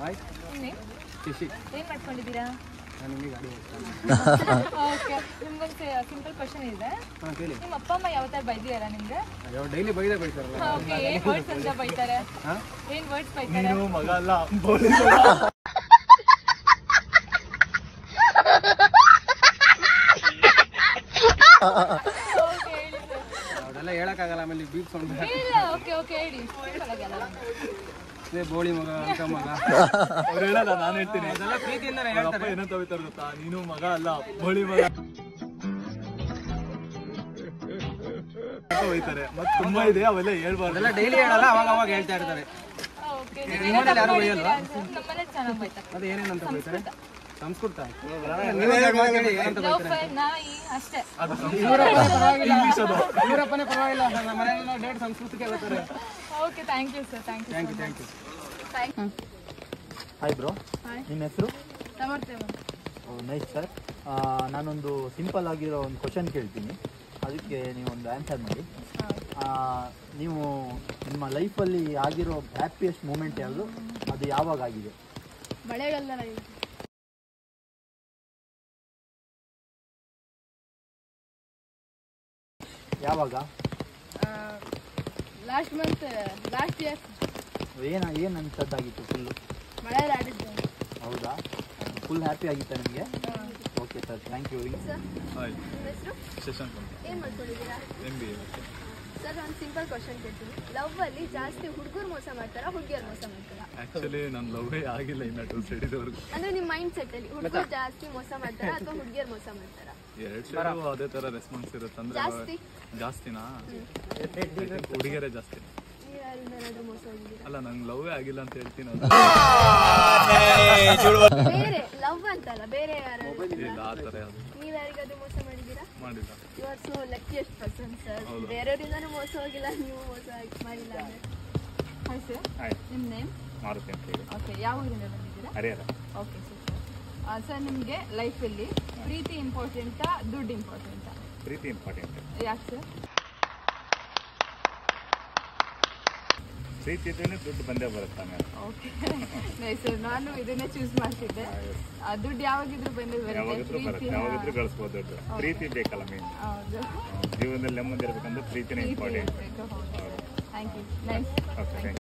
Hi. Shashi. ಏನು ಮಾಡ್ಕೊಂಡಿದ್ದೀರಾ? ನಾನು ನಿಮಗೆ ಗಾಡಿ ಓಕೆ, ನಿಮ್ಗೊಂದು ಸಿಂಪಲ್ ಕ್ವಶನ್ ಇದೆ. ಕೇಳಿ. ನಿಮ್ಮ ಅಪ್ಪ ಅಮ್ಮ ಯಾವ ಥರ ಬೈದಿದಾರ ನಿಮ್ಗೆ? ಅಯ್ಯೋ ಡೈಲಿ ಬೈತಾರಲ್ಲ. ಓಕೆ, ಏನು ವರ್ಡ್ಸ್ ಅಂತ ಬೈತಾರೆ? ಏನು ವರ್ಡ್ಸ್ ಬೈತಾರೆ? ನೀನು ಮಗ ಅಲ್ಲ ಅದೆಲ್ಲ ಹೇಳಕ್ಕಾಗಲ್ಲ. ಆಮೇಲೆ ಬೀಪ್ ಸೌಂಡ್ ಇಲ್ಲ, ಓಕೆ ಓಕೆ ಹೇಳಿ. ಬೋಳಿ ಮಗ ಅಂತ ಮಗ ಅವ್ರು ಹೇಳಲ್ಲ, ನಾನು ಹೇಳ್ತೀನಿ. ಅದೆಲ್ಲ ಪ್ರೀತಿಯಿಂದನೇ ಹೇಳ್ತಾರೆ. ಏನಂತ ಹೋಗ್ತಾರೆ ಗೊತ್ತಾ, ನೀನು ಮಗ ಅಲ್ಲ ಬೋಳಿ ಮಗ ಹೋಯ್ತಾರೆ. ಮತ್ತೆ ತುಂಬಾ ಇದೆ, ಅವೆಲ್ಲ ಹೇಳ್ಬಾರ್ದು. ಅದೆಲ್ಲ ಡೈಲಿ ಹೇಳಲ್ಲ, ಅವಾಗ ಅವಾಗ ಹೇಳ್ತಾ ಇರ್ತಾರೆ. ಯಾರು ಬೈಯಲ್ವಾ? ನಮ್ಮನೆ ಚೆನ್ನಾಗಿ ಬೈತಾರೆ. ಅದು ಏನೇನಂತ ಬೈತಾರೆ? ಸಂಸ್ಕೃತ. ನಾಯಿ ಅಷ್ಟೇ. ಇವರಪ್ಪನೇ ಪರವಾಗಿಲ್ಲ, ನಮ್ಮ ಮನೆಯಲ್ಲಿ ನಾವು ಡೇಟ್ ಸಂಸ್ಕೃತಿಗೆ ಹೇಳ್ತಾರೆ. Okay, thank you sir. Thank you. Hi bro, ನಿಮ್ಮ ಹೆಸರು? ತಗೊಳ್ತೇವೆ. Nice sir. ನಾನೊಂದು ಸಿಂಪಲ್ ಆಗಿರೋ ಒಂದು ಕ್ವಶನ್ ಕೇಳ್ತೀನಿ, ಅದಕ್ಕೆ ನೀವೊಂದು ಆನ್ಸರ್ ಮಾಡಿ. ನೀವು ನಿಮ್ಮ ಲೈಫಲ್ಲಿ ಆಗಿರೋ ಹ್ಯಾಪಿಯೆಸ್ಟ್ ಮೂಮೆಂಟ್ ಯಾವುದು? ಅದು ಯಾವಾಗ ಆಗಿದೆ? ಮಳೆಗಾಲ. ಯಾವಾಗ? Last month, last year. ಏನು ಅನ್ಸದ್ದಾಗಿತ್ತು? ಫುಲ್ಲು ಮಳೆ ಆಡಿದ್ದೆ. ಹೌದಾ? ಫುಲ್ ಹ್ಯಾಪಿ ಆಗಿತ್ತಾ ನಿಮಗೆ? Okay sir, thank you. Hi, ಹೆಸರು ಶಶಾಂಕ್ ಅಂತ. ಏನು ಮಾಡ್ಕೊಂಡಿದ್ದೀರಾ? MBA. ಸರ್, ಒಂದು ಸಿಂಪಲ್ ಕ್ವಶನ್ ಕೇಳ್ತೀನಿ. ಲವ್ ಅಲ್ಲಿ ಜಾಸ್ತಿ ಹುಡುಗರು ಮೋಸ ಮಾಡ್ತಾರಾ, ಹುಡುಗಿಯರು ಮೋಸ ಮಾಡ್ತಾರಾ? ಆಕ್ಚುಲಿ ನನ್ನ ಲವ್ವೇ ಆಗಿಲ್ಲ ಇನ್ನ 2 ಸೈಡ್ ಇದ್ದವ್ರಿಗೆ. ಅಂದ್ರೆ ನಿಮ್ಮ ಮೈಂಡ್ ಸೆಟ್ ಅಲ್ಲಿ ಹುಡುಗರು ಜಾಸ್ತಿ ಮೋಸ ಮಾಡ್ತಾರಾ ಅಥವಾ ಹುಡುಗಿಯರು ಮೋಸ ಮಾಡ್ತಾರಾ? 2 ಸೈಡು ಅದೇ ತರ ರೆಸ್ಪಾನ್ಸ್ ಇರುತ್ತೆ. ಅಂದ್ರೆ ಜಾಸ್ತಿನಾ? ಹುಡುಗಿಯರೇ ಜಾಸ್ತಿ. ನೀವು ಯಾರಿಂದ ಏನಾದ್ರು ಮೋಸ ಹೋಗಿದ್ದೀರಾ? ಅಲ್ಲ, ನಂಗೆ ಲವ್ವೇ ಆಗಿಲ್ಲ ಅಂತ ಹೇಳ್ತೀನಿ. ಬೇರೆ ಲವ್ ಅಂತಲ್ಲ, ಬೇರೆ ಯಾರು? ಇಲ್ಲ, ಆ ಥರ ಯಾವುದು ನೀವು ಯಾರಿಗಾದ್ರೂ ಮೋಸ ಮಾಡಿದ್ದೀರಾ? ಮಾಡಿಲ್ಲ. You are so luckiest person sir. ಬೇರೆಯವರಿಂದನೂ ಮೋಸ ಹೋಗಿಲ್ಲ, ನೀವು ಮೋಸ ಮಾಡಿಲ್ಲ ಅಂದ್ರೆ. Hi sir. ಹಾಯ್, ನಿಮ್ಮ ನೇಮ್? ಮಾರುತಿ ಅಂತ ಹೇಳಿ. ಓಕೆ, ಯಾವ ಊರಿಂದ ಬಂದಿದ್ದೀರಾ? ಹರಿಹರ. Okay sir. ಸರ್, ನಿಮಗೆ ಲೈಫಲ್ಲಿ ಪ್ರೀತಿ ಇಂಪಾರ್ಟೆಂಟಾ, ದುಡ್ಡು ಇಂಪಾರ್ಟೆಂಟಾ? ಪ್ರೀತಿ ಇಂಪಾರ್ಟೆಂಟ್. ಯಾಕೆ ಸರ್? ಪ್ರೀತಿ ಇದ್ರೇನೆ ದುಡ್ಡು ಬಂದೇ ಬರುತ್ತೆ ಮೇಲೆ. ಓಕೆ, ಸರ್, ನಾನು ಇದನ್ನೇ ಚೂಸ್ ಮಾಡ್ತಿದ್ದೆ. ದುಡ್ಡು ಯಾವಾಗಿದ್ರು ಬಂದೇ ಯಾವಾಗಿದ್ರು ಬರುತ್ತೆ, ಯಾವಾಗಿದ್ರು ಗಳಿಸ್ಬೋದು ದುಡ್ಡು. ಪ್ರೀತಿ ಬೇಕಲ್ಲ ಮೇನ್. ಹೌದು, ಜೀವನದಲ್ಲಿ ನೆಮ್ಮದಿ ಇರ್ಬೇಕಂದ್ರೆ ಪ್ರೀತಿನೇ important. Thank you. Nice. Okay.